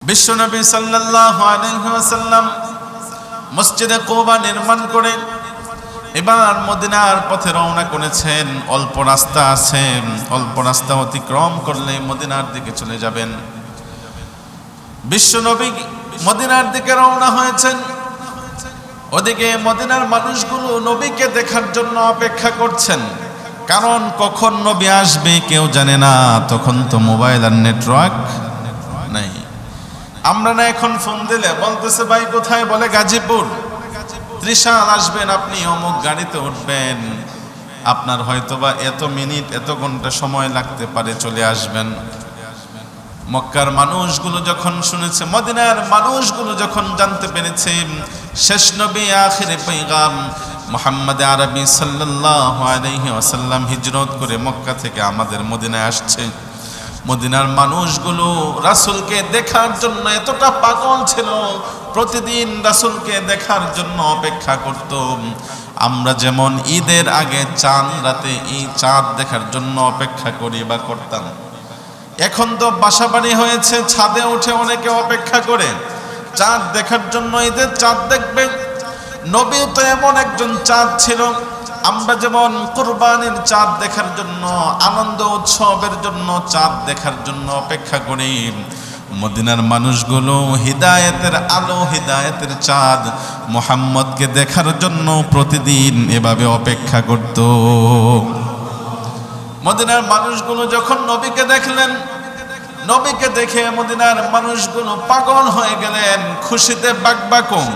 বিশ্বনবী সাল্লাল্লাহু আলাইহি ওয়াসাল্লাম মসজিদে কুবা নির্মাণ করে এবার মদিনার পথে রওনা করেছেন। অল্প রাস্তা আছে, অল্প রাস্তা অতিক্রম করলে মদিনার দিকে চলে যাবেন। বিশ্বনবী মদিনার দিকে রওনা হয়েছেন। ওদিকে মদিনার মানুষগুলো নবীকে দেখার জন্য অপেক্ষা করছেন, কারণ কখন নবী আসবে কেউ জানে না। তখন তো মোবাইল আর নেটওয়ার্ক নাই। আমরা না এখন ফোন দিলে বলতেছে ভাই কোথায়, বলে গাজীপুর, ত্রিশাল আসবেন, আপনি অমুক গাড়িতে উঠবেন, আপনার হয়তোবা এত মিনিট এত ঘন্টা সময় লাগতে পারে, চলে আসবেন। মক্কার মানুষগুলো যখন শুনেছে, মদিনার মানুষগুলো যখন জানতে পেরেছে শেষ নবী আখিরে পয়গাম মুহাম্মদ আরবি সাল্লাল্লাহু আলাইহি ওয়াসাল্লাম হিজরত করে মক্কা থেকে আমাদের মদিনায় আসছে, মদিনার মানুষগুলো রাসূলকে দেখার জন্য এতটা পাগল ছিল, প্রতিদিন রাসূলকে দেখার জন্য অপেক্ষা করত। আমরা যেমন ঈদের আগে চাঁদ রাতে এই চাঁদ দেখার জন্য অপেক্ষা করি বা করতাম, এখন তো বাসাবাড়ি হয়েছে, ছাদে উঠে অনেকে অপেক্ষা করে চাঁদ দেখার জন্য, ঈদের চাঁদ দেখবে। নবী তো এমন একজন চাঁদ ছিল, আমরা যেমন কুরবানির চাঁদ দেখার জন্য, আনন্দ উৎসবের জন্য চাঁদ দেখার জন্য অপেক্ষা করি, মদিনার মানুষগুলো হিদায়াতের আলো, হিদায়াতের চাঁদ মুহাম্মদকে দেখার জন্য প্রতিদিন এভাবে অপেক্ষা করত। মদিনার মানুষগুলো যখন নবীকে দেখলেন, নবীকে দেখে মদিনার মানুষগুলো পাগল হয়ে গেলেন, খুশিতে বাকবাকুম।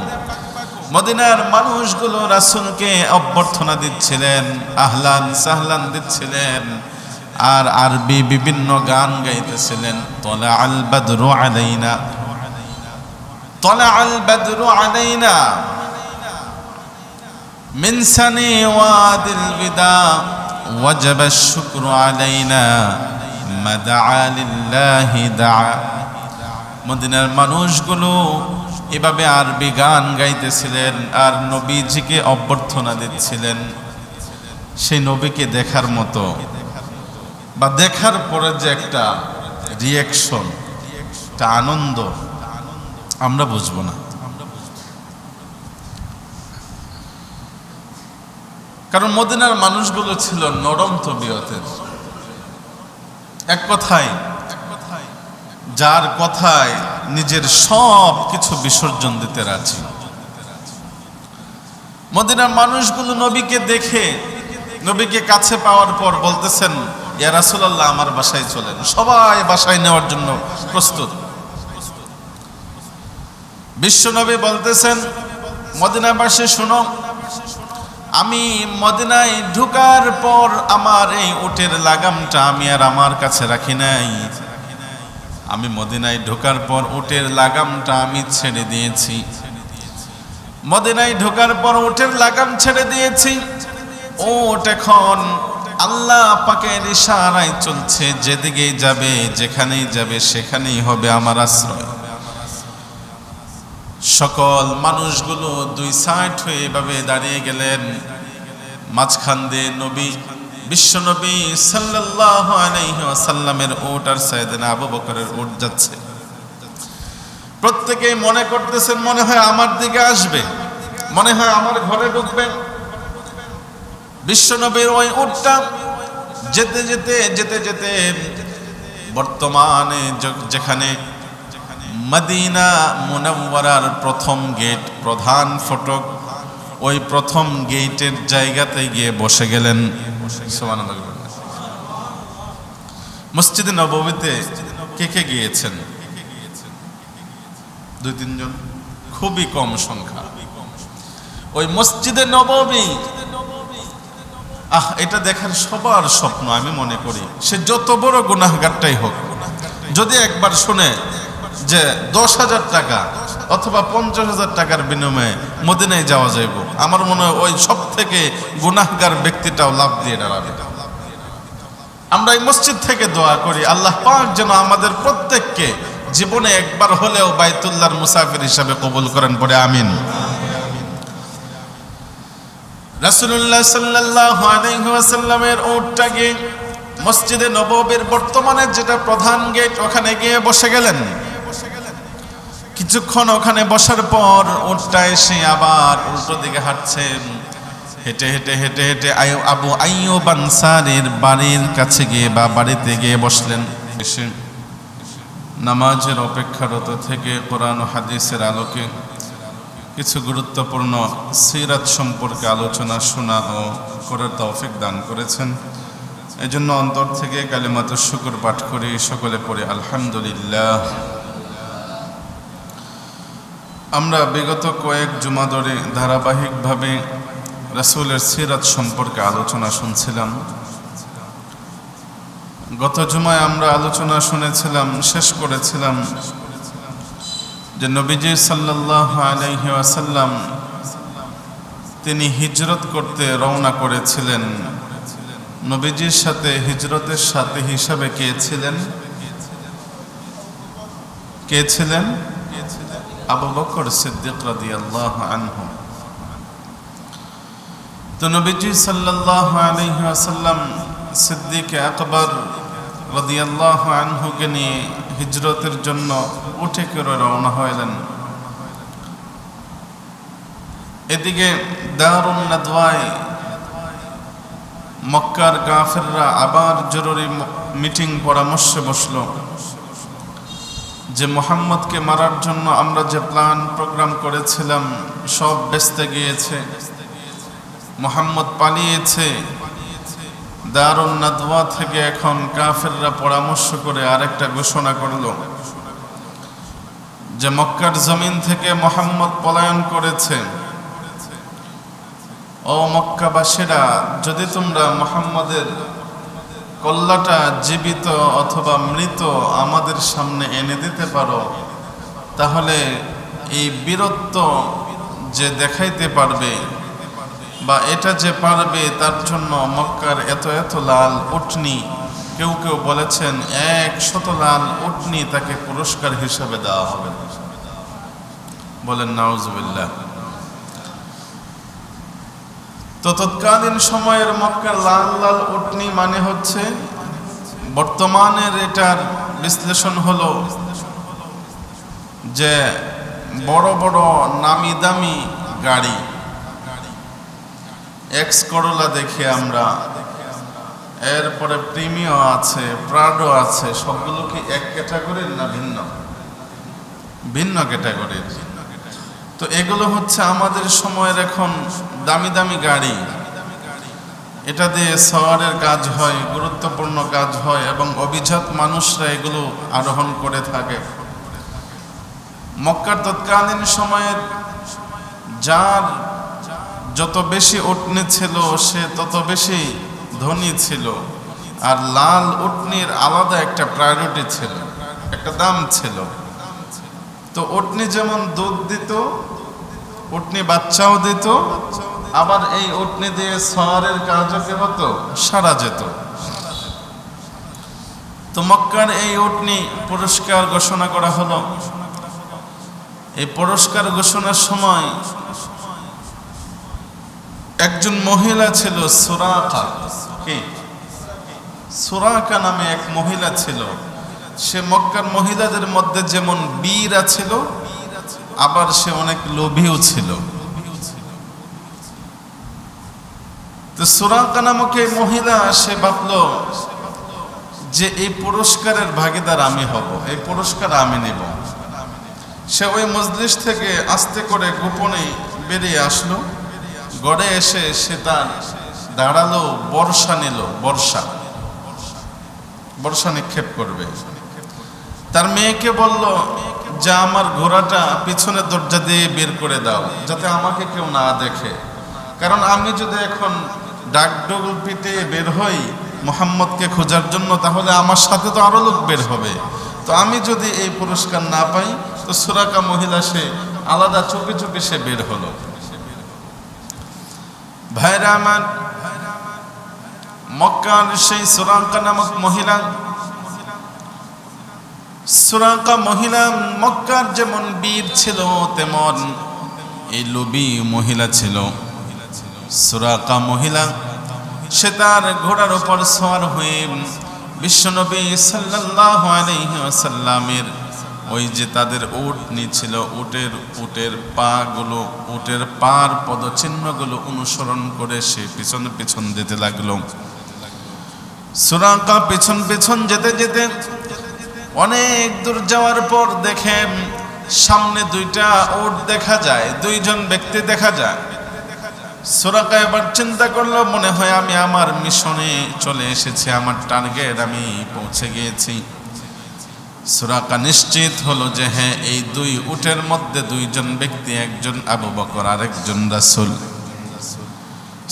মদিনার মানুষগুলো রাসূলকে অভ্যর্থনা দিচ্ছিলেন, আহলান সাহলান দিচ্ছিলেন, আর আরবি বিভিন্ন গান গাইতেছিলেন। তলা আল বাদরু আলাইনা, তলা আল বাদরু আলাইনা মিন সানি ওয়াদিল বিদা ওয়াজাব আশ-শুকরু আলাইনা মা দাআ লিল্লাহি দাআ। মদিনার মানুষগুলো এভাবে আরবি গান গাইতেছিলেন আর নবীজিকে অভ্যর্থনা দিচ্ছিলেন। সেই নবীকে দেখার মতো বা দেখার পরে যে একটা রিয়াকশন, একটা আনন্দ আমরা বুঝবো না, কারণ মদিনার মানুষগুলো ছিল নরম তবিয়তের। এক কথায়, যার কথায় নিজের সব কিছু বিসর্জন দিতে রাজি। মদিনার মানুষগুলো নবীকে দেখে, নবীকে কাছে পাওয়ার পর বলতেছেন, ইয়া রাসূলুল্লাহ আমার বাসায় চলেন। সবাই বাসায় নেওয়ার জন্য প্রস্তুত। বিশ্বনবী বলতেছেন, মদিনাবাসী শুনো, আমি মদিনায় ঢোকার পর আমার এই উটের লাগামটা আমি আর আমার কাছে রাখি নাই। আমি মদিনায় ঢোকার পর উটের লাগামটা আমি ছেড়ে দিয়েছি। মদিনায় ঢোকার পর উটের লাগাম ছেড়ে দিয়েছি। উট এখন আল্লাহ পাকের ইশারায় চলছে, যেদিকেই যাবে, যেখানেই যাবে, সেখানেই হবে আমার আশ্রয়। সকল মানুষগুলো দুই সাইড হয়ে এভাবে দাঁড়িয়ে গেলেন। মাঝখান দিয়ে নবী, বিশ্বনবী সাল্লাল্লাহু আলাইহি ওয়াসাল্লামের উট আর সাইয়েদনা আবু বকরের উট যাচ্ছে। প্রত্যেকেই মনে করতেছেন, মনে হয় আমার দিকে আসবে, মনে হয় আমার ঘরে ঢুকবে। বিশ্বনবীর ওই উটটা যেতে যেতে যেতে যেতে বর্তমানে যেখানে মদিনা মুনাওয়ারার প্রথম গেট, প্রধান ফটক, ওই প্রথম গেটের জায়গাতে গিয়ে বসে গেলেন। সুবহানাল্লাহ। মসজিদে নববীতে কে কে গিয়েছেন? 2-3 জন, খুবই কম সংখ্যা। ওই মসজিদে নববী, এটা দেখার সবার স্বপ্ন। আমি মনে করি সে যত বড় গুনাহগারটাই হোক, যদি একবার শুনে যে 10,000 টাকা অথবা 50,000 টাকার বিনিময়ে মদিনায় যাওয়া যাইব, আমার মনে হয় ওই সব থেকে গুনাহগার ব্যক্তিটাও লাভ দিয়ে দাঁড়াবে। আমরা এই মসজিদ থেকে দোয়া করি, আল্লাহ পাক যেন আমাদের প্রত্যেককে জীবনে একবার হলেও বাইতুল্লাহর মুসাফির হিসাবে কবুল করেন, পড়ে আমিন। রাসূলুল্লাহ সাল্লাল্লাহু আলাইহি ওয়াসাল্লামের উটটাকে মসজিদে নববীর বর্তমানে যেটা প্রধান গেট, ওখানে গিয়ে বসে গেলেন। কিছুক্ষণ ওখানে বসার পর উটটা এসে আবার উল্টো দিকে হাঁটছে। হেঁটে হেঁটে হেঁটে হেঁটে আবু আইয়ুব আনসারীর বাড়ির কাছে গিয়ে বা বাড়িতে গিয়ে বসলেন। এসে নামাজের অপেক্ষারত থেকে কোরআন ও হাদিসের আলোকে কিছু গুরুত্বপূর্ণ সিরাত সম্পর্কে আলোচনা শোনা ও করার তৌফিক দান করেছেন। এজন্য অন্তর থেকে কালিমাতুশ শুকর পাঠ করি, সকলে পড়ে আলহামদুলিল্লাহ। আমরা বিগত কয়েক জুমা ধরে ধারাবাহিকভাবে রাসূলের সিরাত সম্পর্কে আলোচনা শুনছিলাম। গত জুমায় আমরা আলোচনা শুনেছিলাম, শেষ করেছিলাম যে নবীজি সাল্লাল্লাহু আলাইহি ওয়াসাল্লাম তিনি হিজরত করতে রওনা করেছিলেন। নবীজির সাথে হিজরতের সাথী হিসাবে কে ছিলেন? আবু বকর সিদ্দিক রাদিয়াল্লাহু আনহু। তো নবীজি সাল্লাল্লাহু আলাইহি ওয়াসাল্লাম সিদ্দিক আকবর রাদিয়াল্লাহু আনহুকে নিয়ে হিজরতের জন্য উঠে করে রওনা হলেন। এদিকে দারুন নাদওয়ায় মক্কার কাফেররা আবার জরুরি মিটিং পরামর্শে বসল যে মুহাম্মদকে মারার জন্য আমরা যে প্ল্যান প্রোগ্রাম করেছিলাম সব বেস্তে গিয়েছে, মুহাম্মদ পালিয়েছে। দারুন নাদওয়া থেকে এখন কাফেররা পরামর্শ করে আরেকটা ঘোষণা করল যে মক্কার জমিন থেকে মুহাম্মদ পলায়ন করেছে। ও মক্কাবাসীরা, যদি তোমরা মুহাম্মদের কল্লাটা জীবিত অথবা মৃত আমাদের সামনে এনে দিতে পারো, তাহলে এই বীরত্ব যে দেখাইতে পারবে বা এটা যে পারবে তার জন্য মক্কার এত এত লাল উটনি, কেউ কেউ বলেছেন 100 লাল উটনি তাকে পুরস্কার হিসেবে দেওয়া হবে। বলেন নাউজুবিল্লাহ। তো তৎকালীন সময়ের মক্কার লাল লাল উটনি মানে হচ্ছে বর্তমানের এটার বিশ্লেষণ হলো যে বড় বড় নামি দামি গাড়ি, এক্স করোলা দেখি আমরা, এরপরে প্রিমিও আছে, প্রাডো আছে, সবগুলো কি এক ক্যাটাগরির না ভিন্ন ভিন্ন ক্যাটাগরির? তো এগুলো হচ্ছে আমাদের সময়ের এখন দামি দামি গাড়ি। এটা দিয়ে সওয়ারের কাজ হয়, গুরুত্বপূর্ণ কাজ হয় এবং অভিজাত মানুষরা এগুলো আরোহণ করে থাকে। মক্কার তৎকালীন সময়ের যার যত বেশি উটনি ছিল সে তত বেশি ধনী ছিল, আর লাল উটনির আলাদা একটা প্রায়োরিটি ছিল, একটা দাম ছিল। তো উটনি যেমন দুধ দিত, উটনি বাচ্চাও দিত, আবার এই উটনি দিয়ে সওয়ারের কাজও কি হতো, সারা যেত। তো মক্কার এই উটনি পুরস্কার ঘোষণা করা হলো। এই পুরস্কার ঘোষণার সময় একজন মহিলা ছিল, সুরাকা। কি সুরাকা নামে এক মহিলা ছিল। সে মক্কার মহিলাদের মধ্যে যেমন বীরা ছিল, আবার সে অনেক লোভীও ছিল। তো সুরাকা নামক এই মহিলা, সে ভাবলো যে এই পুরস্কারের ভাগীদার আমি হব, এই পুরস্কার আমি নেব। সে ওই মজলিস থেকে আস্তে করে গোপনে বেরিয়ে আসলো। গড়ে এসে সে তার দাঁড়ালো, বর্ষা নিল, বর্ষা নিক্ষেপ করবে। তার মেয়েকে বলল যে আমার ঘোড়াটা পিছনের দরজা দিয়ে বের করে দাও, যাতে আমাকে কেউ না দেখে। কারণ আমি যদি এখন ডাকডোল পিটে বের হই মুহাম্মদকে খোঁজার জন্য, তাহলে আমার সাথে তো আরো লোক বের হবে। তো আমি যদি এই পুরস্কার না পাই, তো সুরাকা মহিলা সে আলাদা চুপি চুপি সে বের হলো। ভাইরা আমার, মক্কার সেই সুরাকা নামক মহিলা, সুরাকা মহিলা মক্কার যেমন বীর ছিল তেমন এই লোভী মহিলা ছিল। সুরাকা মহিলা সে তার ঘোড়ার উপর সওয়ার হয়ে বিশ্বনবী সাল্লাল্লাহু আলাইহি ওয়াসাল্লামের ওই যে তাদের উট ছিল, উটের পাগুলো, উটের পার পদচিহ্নগুলো অনুসরণ করে সে পিছন পিছন যেতে লাগলো। সুরাকা পিছন পিছন যেতে যেতে অনেক দূর যাওয়ার পর দেখেন সামনে দুইটা উট দেখা যায়, দুইজন ব্যক্তি দেখা যায়। সুরাকা এবার চিন্তা করলো, মনে হয় আমি আমার মিশনে চলে এসেছি, আমার টার্গেট আমি পৌঁছে গিয়েছি। সুরাকা নিশ্চিত হলো যে হ্যাঁ, এই দুই উটের মধ্যে দুইজন ব্যক্তি, একজন আবু বকর আর একজন রাসূল।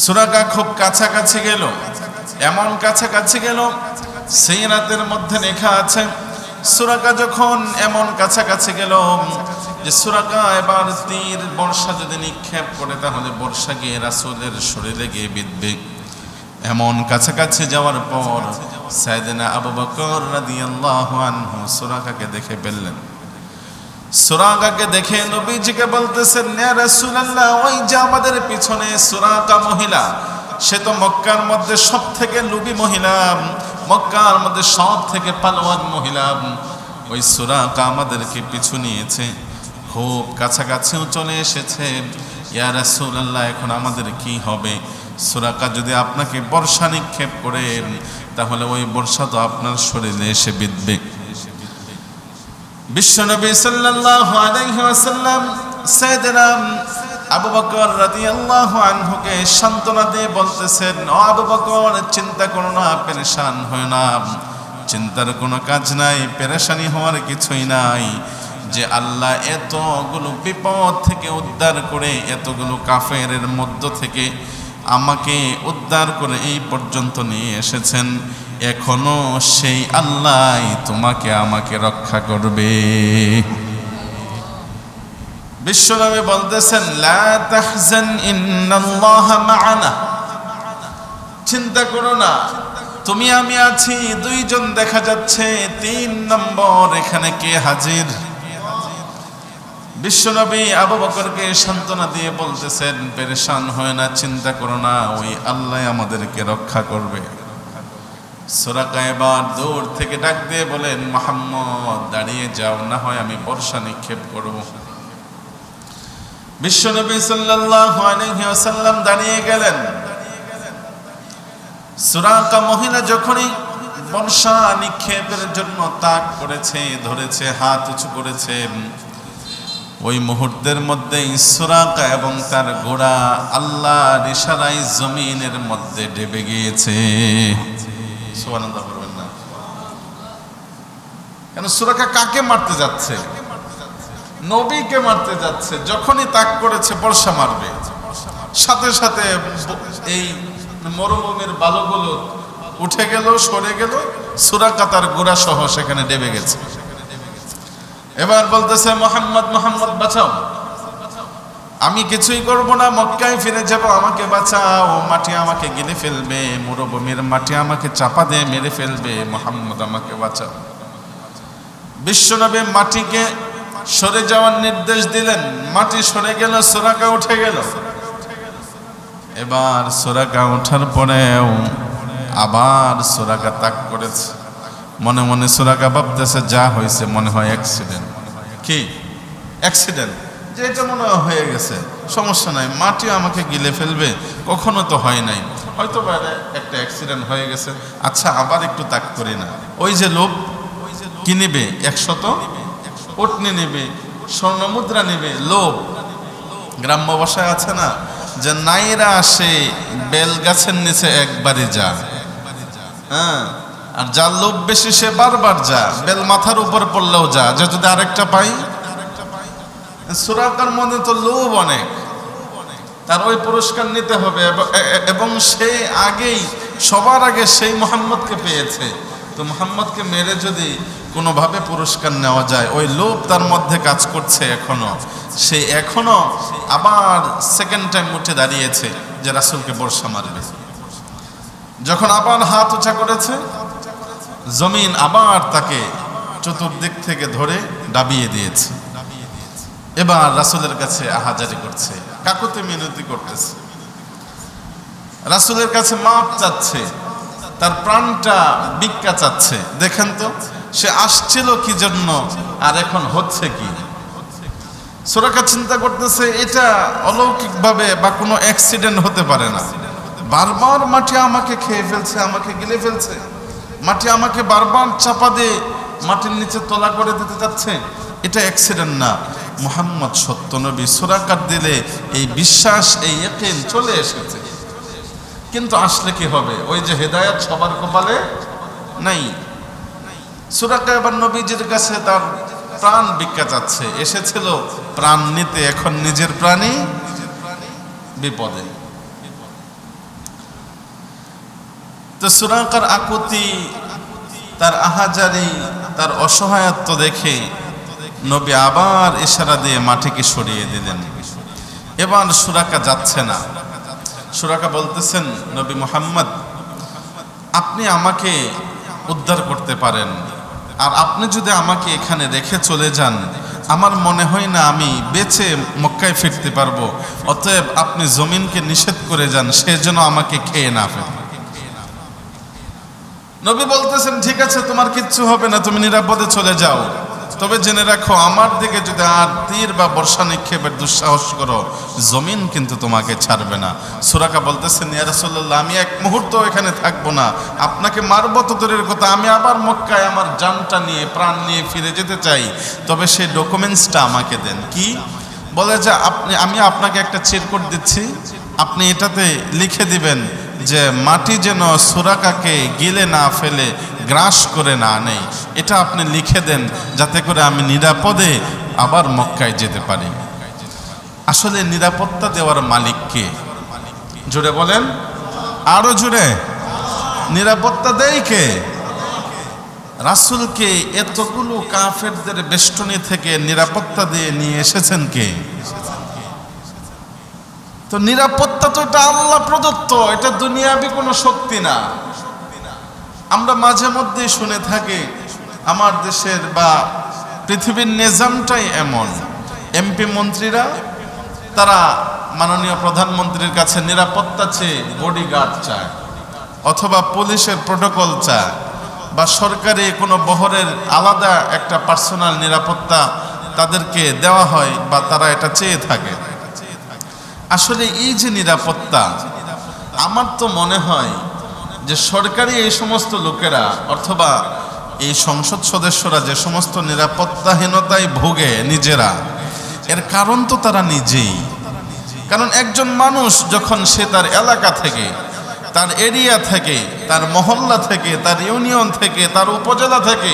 সুরাকা খুব কাছাকাছি গেল, এমন কাছাকাছি গেল সেই রাতের মধ্যে লেখা আছে, সুরাকা যখন এমন কাছাকাছি গেল যে সুরাকা এবার তীর বর্ষা যদি নিক্ষেপ করে তাহলে বর্ষা গিয়ে রাসূলের শরীরে গিয়ে বিঁধবে। এমন কাছাকাছি যাওয়ার পর সাইয়েদনা আবু বকর রাদিয়াল্লাহু আনহু সুরাকাকে দেখে ফেললেন। সুরাকাকে দেখে নবীজিকে বলতেছেন, ইয়া রাসূলুল্লাহ, ওই যে আমাদের পিছনে সুরাকা মহিলা, সে তো মক্কার মধ্যে সব থেকে লোভী মহিলা, মক্কার মধ্যে সব থেকে পালোয়ান মহিলা। ওই সুরাকা আমাদেরকে পিছু নিয়েছে, খুব কাছাকাছিও চলে এসেছে। ইয়া রাসূলুল্লাহ, এখন আমাদের কি হবে? সুরাকা যদি আপনাকে বর্ষা নিক্ষেপ করে তাহলে ওই বর্ষা তো আপনার শরীরে এসে বিঁধবে। বিশ্বনবী সাল্লাল্লাহু আলাইহি ওয়াসাল্লাম সাইয়েদনা আবু বকর রাদিয়াল্লাহু আনহুকে সান্ত্বনা দিয়ে বলতেছেন, ও আবু বকর, চিন্তা করো না, পেরেশান হয় না, চিন্তার কোনো কাজ নাই, পেরেশানি হওয়ার কিছুই নাই। যে আল্লাহ এতগুলো বিপদ থেকে উদ্ধার করে, এতগুলো কাফেরের মধ্য থেকে আমাকে উদ্ধার করে এই পর্যন্ত নিয়ে এসেছেন, এখনো সেই আল্লাহ তোমাকে আমাকে রক্ষা করবে। বিশ্বনবী বলতেছেন, লা তাহজান ইন্নাল্লাহা মা'ানা, চিন্তা করো না, তুমি আমি আছি, দুইজন দেখা যাচ্ছে, তিন নম্বর এখানে কে হাজির? বিশ্বনবী আবু বকরকে সান্ত্বনা দিয়ে বলতেছেন, পেরেশান হয় না, চিন্তা করো না, ওই আল্লাহ আমাদেরকে রক্ষা করবে। সুরাকা এবার দূর থেকে ডাক দিয়ে বলেন, মুহাম্মদ দাঁড়িয়ে যাও, না হয় আমি বর্ষা নিক্ষেপ করব। বিশ্বনবী সাল্লাল্লাহু আলাইহি ওয়াসাল্লাম দাঁড়িয়ে গেলেন। সুরাকা মহিলা যখনই বর্ষা নিক্ষেপের জন্য তাক করেছে, ধরেছে, হাত উঁচু করেছে, ওই মুহূর্তের মধ্যেই সুরাকা এবং তার ঘোড়া আল্লাহর ইশারায় জমিনের মধ্যে ডেবে গিয়েছে। সুবহানাল্লাহ বলবেন না? কেন সুরাকা কাকে মারতে যাচ্ছে? নবীকে মারতে যাচ্ছে। যখনই তাক করেছে বর্ষা মারবে, সাথে সাথে এই মরুভূমির বালুগুলো উঠে গেল, সরে গেল, সুরাকা তার ঘোড়া সহ সেখানে ডেবে গেছে। এবার বলতেছে, মুহাম্মদ, মুহাম্মদ বাঁচাও, আমি কিছুই করব না, মক্কায় ফিরে যাব, আমাকে বাঁচাও, মাটি আমাকে গিলে ফেলবে, মরুভূমির মাটি আমাকে চাপা দিয়ে মেরে ফেলবে, মুহাম্মদ আমাকে বাঁচাও। বিশ্বনবী মাটিকে সরে যাওয়ার নির্দেশ দিলেন, মাটি সরে গেল, সুরাকা উঠে গেল। এবার সুরাকা ওঠার পরেও আবার সুরাকা তাক করেছে। মনে মনে সুরাকা ভাবতেছে, যা হয়েছে মনে হয় অ্যাক্সিডেন্ট। কি অ্যাক্সিডেন্ট? যে এটা মনে হয়ে গেছে, সমস্যা নাই, মাটি আমাকে গিলে ফেলবে, কখনো তো হয় নাই, হয়তো একটা অ্যাক্সিডেন্ট হয়ে গেছে, আচ্ছা আবার একটু তাক করি না। ওই যে লোভ, কি নেবে? 100 উটনি নেবে, স্বর্ণ মুদ্রা নেবে, লোভ। গ্রাম্য ভাষায় আছে না যে নাইরা আসে বেল গাছের নিচে একবারই যা, হ্যাঁ, আর যার লোভ বেশি সে বারবার যা, বেল মাথার উপর পড়লেও যা, যে যদি আরেকটা পাই। সুরাকার মনে তো লোভ অনেক, তার ওই পুরস্কার নিতে হবে, এবং সে আগেই সবার আগে সেই মুহাম্মদকে পেয়েছে, তো মুহাম্মদকে মেরে যদি কোনোভাবে পুরস্কার নেওয়া যায়, ওই লোভ তার মধ্যে কাজ করছে এখনো। সে এখনো আবার সেকেন্ড টাইম উঠে দাঁড়িয়েছে যে রাসূলকে বর্ষা মারবে। যখন আবার হাত উঁচা করেছে, জমিন আবার তাকে চতুর্দিক থেকে ধরে ডাবিয়ে দিয়েছে। এবার রাসূলের কাছে আহাজারি করছে, কাকুতি মিনতি করতেছে, রাসূলের কাছে মাপ চাচ্ছে, তার প্রাণটা ভিক্ষা চাচ্ছে। দেখেন তো সে আসছিল কি জন্য আর এখন হচ্ছে কি। সুরাকা চিন্তা করতেছে এটা অলৌকিকভাবে বা কোনো অ্যাক্সিডেন্ট হতে পারে না। বারবার মাটি আমাকে খেয়ে ফেলছে, আমাকে গিলে ফেলছে, মাটি আমাকে বারবার চাপা দিয়ে মাটির নিচে তলা করে দিতে যাচ্ছে, এটা অ্যাক্সিডেন্ট না, মুহাম্মদ সত্য নবী। সুরাকার দিলে এই বিশ্বাস, এই ইয়াকিন চলে এসেছে। কিন্তু আসলে কি হবে? ওই যে হেদায়েত সবার কপালে নাই। সুরাকা এবার নবীজির কাছে তার প্রাণ ভিক্ষা চাচ্ছে, এসেছিল প্রাণ নিতে, এখন নিজের প্রাণই বিপদে। তো সুরাকার আকুতি, তার আহাজারি, তার অসহায়ত্ব দেখে নবী আবার ইশারা দিয়ে মাটিকে সরিয়ে দিলেন। এবার সুরাকা যাচ্ছে না। সুরাকা বলতেছেন, নবী মুহাম্মদ, আপনি আমাকে উদ্ধার করতে পারেন, আর আপনি যদি আমাকে এখানে রেখে চলে যান, আমার মনে হয় না আমি বেঁচে মক্কায় ফিরতে পারবো। অতএব আপনি জমিনকে নিষেধ করে যান, সে যেন আমাকে খেয়ে না ফেলে। নবী বলতেছেন, ঠিক আছে, তোমার কিচ্ছু হবে না, তুমি নিরাপদে চলে যাও। তবে জেনে রাখো, আমার দিকে যদি আর তীর বা বর্ষা নিক্ষেপের দুঃসাহস করো, জমিন কিন্তু তোমাকে ছাড়বে না। সুরাকা বলতেছেন, ইয়া রাসূলুল্লাহ, আমি এক মুহূর্ত এখানে থাকবো না, আপনাকে মারবো তো দূরের কথা, আমি আবার মক্কায় আমার জানটা নিয়ে, প্রাণ নিয়ে ফিরে যেতে চাই। তবে সেই ডকুমেন্টসটা আমাকে দেন। কি বলে যে, আমি আপনাকে একটা চিরকুট দিচ্ছি, আপনি এটাতে লিখে দিবেন যে মাটি যেন সুরাকাকে গিলে না ফেলে, গ্রাস করে না নেই। এটা আপনি লিখে দেন, যাতে করে আমি নিরাপদে আবার মক্কায় যেতে পারি। আসলে নিরাপত্তা দেওয়ার মালিক কে? জোরে বলেন, আরো জোরে। নিরাপত্তা দেয় কে? রাসূলকে এতগুলো কাফেরদের বেষ্টনী থেকে নিরাপত্তা দিয়ে নিয়ে এসেছেন কে? তো নিরাপত্তা তো এটা আল্লাহ প্রদত্ত, এটা দুনিয়াবি কোনো শক্তি না। আমরা মাঝে মধ্যে শুনে থাকি, আমার দেশের বা পৃথিবীর নিজামটাই এমন, এমপি মন্ত্রীরা তারা মাননীয় প্রধানমন্ত্রীর কাছে নিরাপত্তা চেয়ে বডিগার্ড চায়, অথবা পুলিশের প্রোটোকল চায়, বা সরকারি কোনো বহরের আলাদা একটা পার্সোনাল নিরাপত্তা তাদেরকে দেওয়া হয়, বা তারা এটা চেয়ে থাকে। আসলে এই যে নিরাপত্তা, আমার তো মনে হয় যে সরকারি এই সমস্ত লোকেরা অথবা এই সংসদ সদস্যরা যে সমস্ত নিরাপত্তাহীনতায় ভোগে নিজেরা, এর কারণ তো তারা নিজেই। কারণ একজন মানুষ যখন সে তার এলাকা থেকে, তার এরিয়া থেকে, তার মহল্লা থেকে, তার ইউনিয়ন থেকে, তার উপজেলা থেকে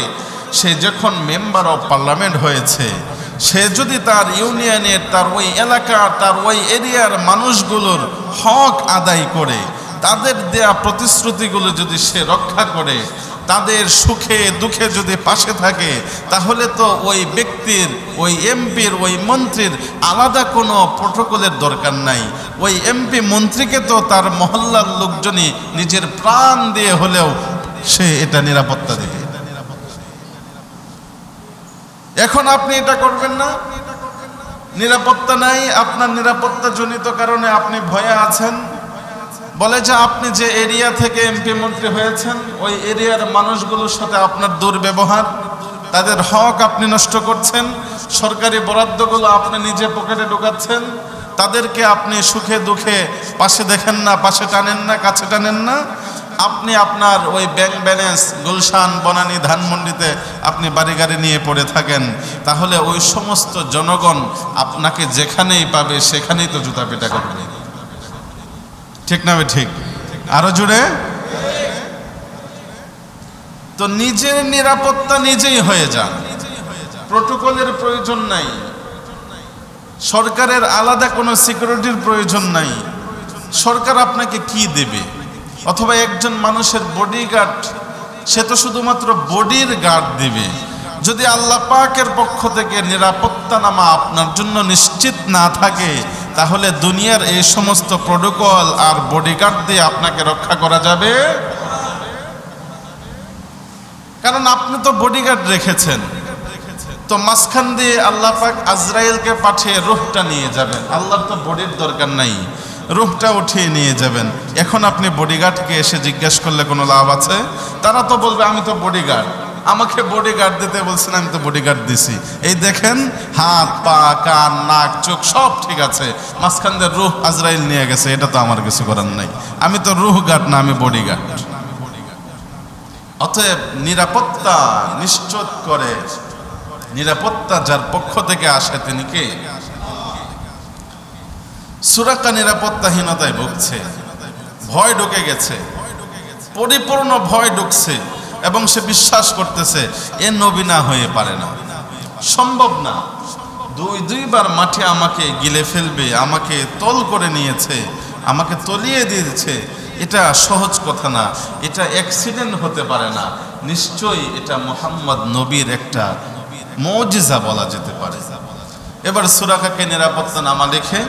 সে যখন মেম্বার অফ পার্লামেন্ট হয়েছে, সে যদি তার ইউনিয়নের, তার ওই এলাকা, তার ওই এরিয়ার মানুষগুলোর হক আদায় করে, তাদের দেয়া প্রতিশ্রুতিগুলো যদি সে রক্ষা করে, তাদের সুখে দুঃখে যদি পাশে থাকে, তাহলে তো ওই ব্যক্তির, ওই এমপির, ওই মন্ত্রীর আলাদা কোনো প্রোটোকলের দরকার নাই। ওই এমপি মন্ত্রীকে তো তার মহল্লার লোকজনই নিজের প্রাণ দিয়ে হলেও সে এটা নিরাপত্তা দেবে। এখন আপনি এটা করবেন না, নিরাপত্তা নাই, আপনার নিরাপত্তা জনিত কারণে আপনি ভয়ে আছেন। বলে যে আপনি যে এরিয়া থেকে এমপি মন্ত্রী হয়েছেন, ওই এরিয়ার মানুষগুলোর সাথে আপনার দুর্ব্যবহার, তাদের হক আপনি নষ্ট করছেন, সরকারি বরাদ্দগুলো আপনি নিজে পকেটে ঢোকাচ্ছেন, তাদেরকে আপনি সুখে দুঃখে পাশে দেখেন না, পাশে টানেন না, কাছে টানেন না। আপনি আপনার ওই ব্যাংক ব্যালেন্স গুলশান, বনানী, ধানমন্ডিতে আপনি বাড়ি গাড়ি নিয়ে পড়ে থাকেন, তাহলে ওই সমস্ত জনগণ আপনাকে যেখানেই পাবে সেখানেই তো জুতা পেটা করবে। ঠিক না ঠিক? আরো জুড়ে। তো নিজের নিরাপত্তা নিজেই হয়ে যান, প্রোটোকলের প্রয়োজন নাই, সরকারের আলাদা কোনো সিকিউরিটির প্রয়োজন নাই। সরকার আপনাকে কি দেবে? অথবা একজন মানুষের বডিগার্ড, সে তো শুধুমাত্র বডির গার্ড দিবে। যদি আল্লাহ পাকের পক্ষ থেকে নিরাপত্তানামা আপনার জন্য নিশ্চিত না থাকে, তাহলে দুনিয়ার এই সমস্ত প্রোটোকল আর বডিগার্ড দিয়ে আপনাকে রক্ষা করা যাবে। কারণ আপনি তো বডিগার্ড রেখেছেন, তো মাঝখান দিয়ে আল্লাহ পাক আজরাইলকে পাঠিয়ে রূহটা নিয়ে যাবেন। আল্লাহর তো বডির দরকার নাই, রূহটা উঠিয়ে নিয়ে যাবেন। এখন আপনি বডিগার্ডকে এসে জিজ্ঞেস করলে কোনো লাভ আছে? তারা তো বলবে আমি তো বডিগার্ড, আমাকে বডিগার্ড দিতে বলছেন, আমি তো বডিগার্ড দিছি। এই দেখেন হাত পা কান নাক চোখ সব ঠিক আছে, মাঝখান দিয়ে রূহ আজরাইল নিয়ে গেছে, এটা তো আমার কিছু করার নাই। আমি তো রূহ গার্ড না, আমি বডিগার্ড। অতএব নিরাপত্তা নিশ্চিত করে, নিরাপত্তা যার পক্ষ থেকে আসে তিনি কে? সুরাকা নিরাপত্তাহীনতায় ভুগছে, ভয় ঢুকে গেছে, পরিপূর্ণ ভয় ঢুকছে এবং সে বিশ্বাস করতেছে এ নবী না হয়ে পারে না, সম্ভব না। দুইবার মাটি আমাকে গিলে ফেলবে, আমাকে তল করে নিয়েছে, আমাকে তলিয়ে দিয়েছে, এটা সহজ কথা না, এটা অ্যাক্সিডেন্ট হতে পারে না, নিশ্চয়ই এটা মুহাম্মদ নবীর একটা মুজিজা বলা যেতে পারে। এবার সুরাকাকে নিরাপত্তা নামা লিখে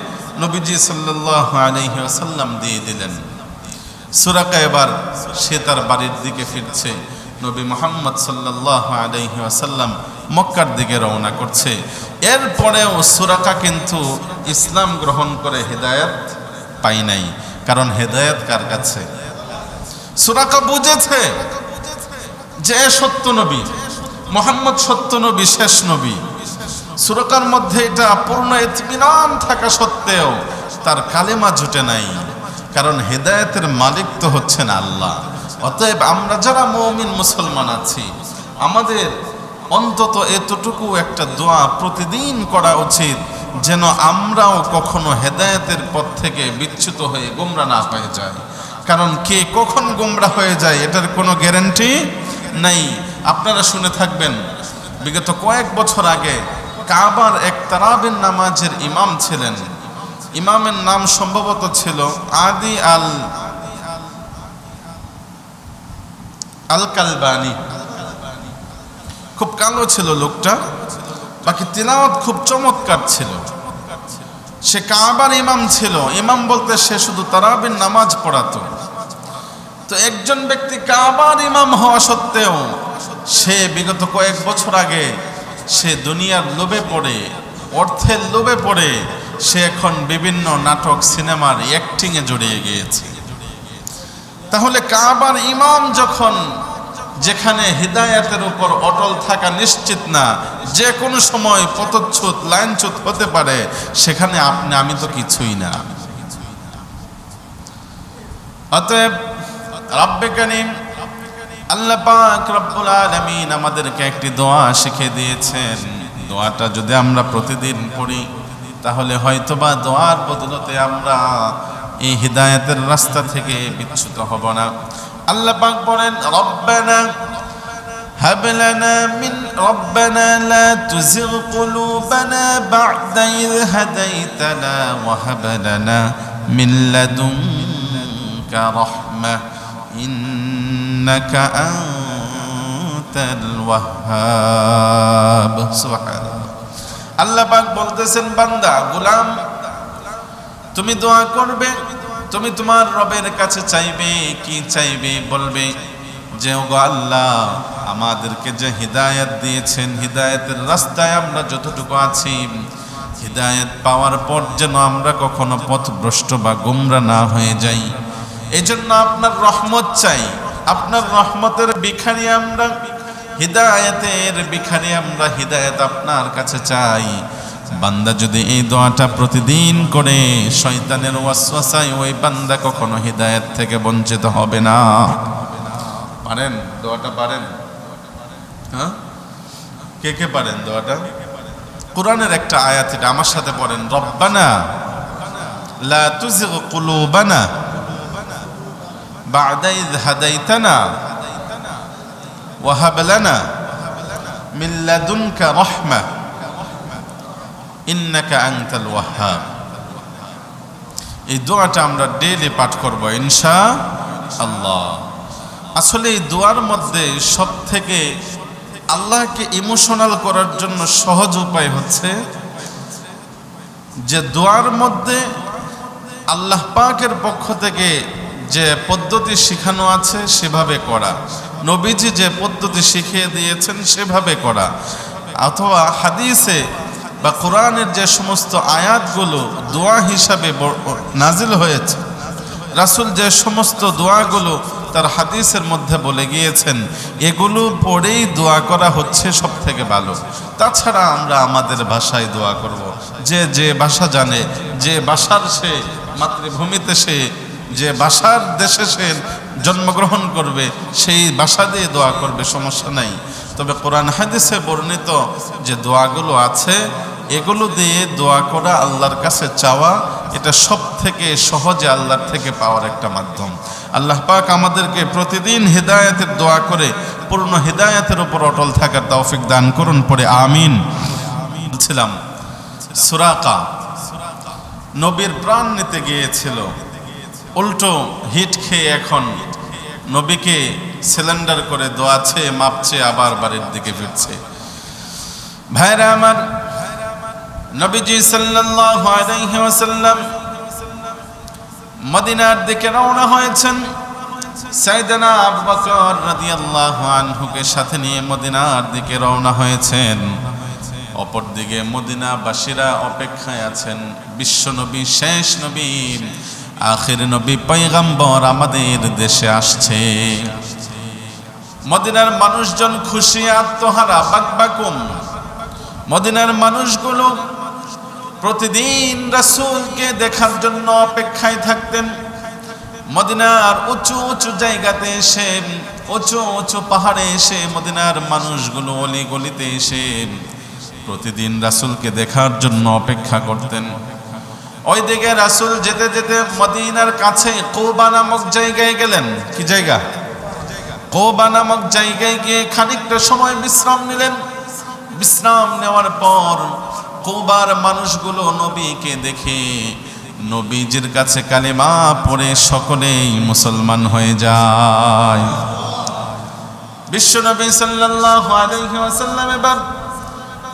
নবীজি সাল্লাল্লাহু আলাইহি ওয়াসাল্লাম দিয়ে দিলেন। সুরাকা এবার সে তার বাড়ির দিকে ফিরছে। নবী মুহাম্মদ সাল্লাল্লাহু আলাইহি ওয়াসাল্লাম মক্কার দিকে রওনা করছে। এরপরেও সুরাকা কিন্তু ইসলাম গ্রহণ করে হেদায়েত পাই নাই, কারণ হেদায়েত কার কাছে? সুরাকা বুঝেছে যে সত্য নবী, মুহাম্মদ সত্য নবী, শেষ নবী। সুরাকার মধ্যে এটা পূর্ণ ইতমিনান থাকা সত্ত্বেও তার কালেমা জুটে নাই, কারণ হেদায়েতের মালিক তো হচ্ছেন আল্লাহ। অতএব আমরা যারা মুমিন মুসলমান আছি, আমাদের অন্তত এতটুকু একটা দোয়া প্রতিদিন করা উচিত, যেন আমরাও কখনো হেদায়েতের পথ থেকে বিচ্যুত হয়ে গোমরা না হয়ে যায়। কারণ কে কখন গোমরা হয়ে যায় এটার কোনো গ্যারান্টি নাই। আপনারা শুনে থাকবেন, বিগত কয়েক বছর আগে কাবার এক তারাবির নামাজের ইমাম ছিলেন। ইমামের নাম সম্ভবত ছিল আদি আল কালবানি। খুব কালো ছিল লোকটা, বাকি তিলাওয়াত খুব চমৎকার ছিল। সে কাবার ইমাম ছিল। ইমাম বলতে সে শুধু তারাবির নামাজ পড়াতো। তো একজন ব্যক্তি কাবার ইমাম হওয়া সত্ত্বেও সে বিগত কয়েক বছর আগে সে দুনিয়ার লোভে পড়ে, অর্থের লোভে পড়ে সে এখন বিভিন্ন নাটক সিনেমার অ্যাক্টিংয়ে জড়িয়ে গিয়েছে। তাহলে কাবার ইমাম যখন, যেখানে হিদায়াতের উপর অটল থাকা নিশ্চিত না, যে কোনো সময় পদচ্যুত লাইনচ্যুত হতে পারে, সেখানে আপনি আমি তো কিছুই না। অতএব রব্বে কারীম আল্লাহ পাক রব্বুল আলামিন আমাদেরকে একটি দোয়া শিখিয়ে দিয়েছেন। দোয়াটা যদি আমরা প্রতিদিন পড়ি, তাহলে হয়তোবা দোয়ার বদলতে আমরা এই হিদায়াতের রাস্তা থেকে বিচ্যুত হব না। আল্লাহ পাক বলেন, রব্বানা হাব লানা মিন রব্বানা লা তুযিগ কুলুবানা বা'দা ইয হাদাইতানা ওয়া হাব লানা মিন লাদুনকা রাহমাহ ইন্নাকা আনতাল ওয়াহ্হাব। সুবহানাল্লাহ। আল্লাহ পাক বলতেছেন, বান্দা গোলাম তুমি দোয়া করবে, তুমি তোমার রবের কাছে চাইবে। কি চাইবে? বলবে যে ওগো আল্লাহ, আমাদেরকে যে হিদায়াত দিয়েছেন, হিদায়াতের রাস্তায় আমরা যতটুকু আছি, হিদায়াত পাওয়ার পর যেন আমরা কখনো পথভ্রষ্ট বা গোমরা না হয়ে যাই। এজন্য আপনার রহমত চাই। আপনার রহমতের ভিখারি আমরা, হিদায়াতের ভিখারি আমরা, হিদায়াত আপনার কাছে চাই। বান্দা যদি এই দোয়াটা প্রতিদিন করে, শয়তানের ওয়াসওয়াসায় ওই বান্দা কখনো হিদায়াত থেকে বঞ্চিত হবে না। পারেন দোয়াটা? পারেন? হ্যাঁ, কে কে পারেন দোয়াটা? কোরআনের একটা আয়াত, এটা আমার সাথে পড়েন। রব্বানা লা তুযিগ কুলুবানা বা'দা ইয হাদাইতানা ওয়া হাব লানা মিন লাদুনকা রাহমাহ ইন্নাকা আনতাল ওয়াহ্হাব। এই দোয়াটা আমরা ডেইলি পাঠ করব ইনশাআল্লাহ। আসলে এই দোয়ার মধ্যে সব থেকে আল্লাহকে ইমোশনাল করার জন্য সহজ উপায় হচ্ছে যে দোয়ার মধ্যে আল্লাহ পাকের পক্ষ থেকে যে পদ্ধতি শেখানো আছে সেভাবে করা, নবীজি যে পদ্ধতি শিখিয়ে দিয়েছেন সেভাবে করা, অথবা হাদিসে বা কোরআনের যে সমস্ত আয়াতগুলো দোয়া হিসাবে নাজিল হয়েছে, রাসূল যে সমস্ত দোয়াগুলো তার হাদিসের মধ্যে বলে গিয়েছেন এগুলো পড়েই দোয়া করা হচ্ছে সব থেকে ভালো। তাছাড়া আমরা আমাদের ভাষায় দোয়া করব। যে যে ভাষা জানে, যে ভাষার সে মাতৃভূমিতে সে, যে ভাষার দেশে সে জন্মগ্রহণ করবে সেই ভাষা দিয়ে দোয়া করবে, সমস্যা নাই। তবে কোরআন হাদিসে বর্ণিত যে দোয়াগুলো আছে এগুলো দিয়ে দোয়া করা, আল্লাহর কাছে চাওয়া, এটা সব থেকে সহজে আল্লাহর থেকে পাওয়ার একটা মাধ্যম। আল্লাহ পাক আমাদেরকে প্রতিদিন হিদায়াতের দোয়া করে পূর্ণ হিদায়াতের উপর অটল থাকার তৌফিক দান করুন, পড়ে আমিন। বলছিলাম সুরাকা নবীর প্রাণ নিতে গিয়েছিল, উল্টো হিট খেয়ে এখন নবীকে সিলিন্ডার করে দোয়াছে, মাপছে, আবার বাড়ির দিকে ফিরছে। ভাইরা আমার, নবীজি সাল্লাল্লাহু আলাইহি ওয়াসাল্লাম মদিনার দিকে রওনা হয়েছেন। সাইয়েদনা আবু বকর রাদিয়াল্লাহু আনহুকে সাথে নিয়ে মদিনার দিকে রওনা হয়েছেন। অপরদিকে মদিনাবাসীরা অপেক্ষায় আছেন বিশ্বনবী, শেষ নবী, আখির নবী, পয়গম্বর আমাদের দেশে আসছে। মদিনার মানুষজন খুশি, আত্মহারা, বাকবাকুম। মদিনার মানুষগুলো প্রতিদিন রাসূলকে দেখার জন্য অপেক্ষায় থাকতেন। মদিনার উঁচু উঁচু জায়গাতে এসে, উঁচু উঁচু পাহাড়ে এসে, মদিনার মানুষগুলো অলি গলিতে এসে প্রতিদিন রাসূলকে দেখার জন্য অপেক্ষা করতেন। ওই দিকে রাসূল যেতে যেতে মদিনার কাছে কুবা নামক জায়গায় গেলেন। কি জায়গা? কুবা নামক জায়গায় গিয়ে খানিকটা সময় বিশ্রাম নিলেন। বিশ্রাম নেওয়ার পর কুবার মানুষগুলো নবীকে দেখে নবীজির কাছে কালেমা পড়ে সকলেই মুসলমান হয়ে যায়। বিশ্বনবী সাল্লাল্লাহু আলাইহি ওয়াসাল্লাম এবার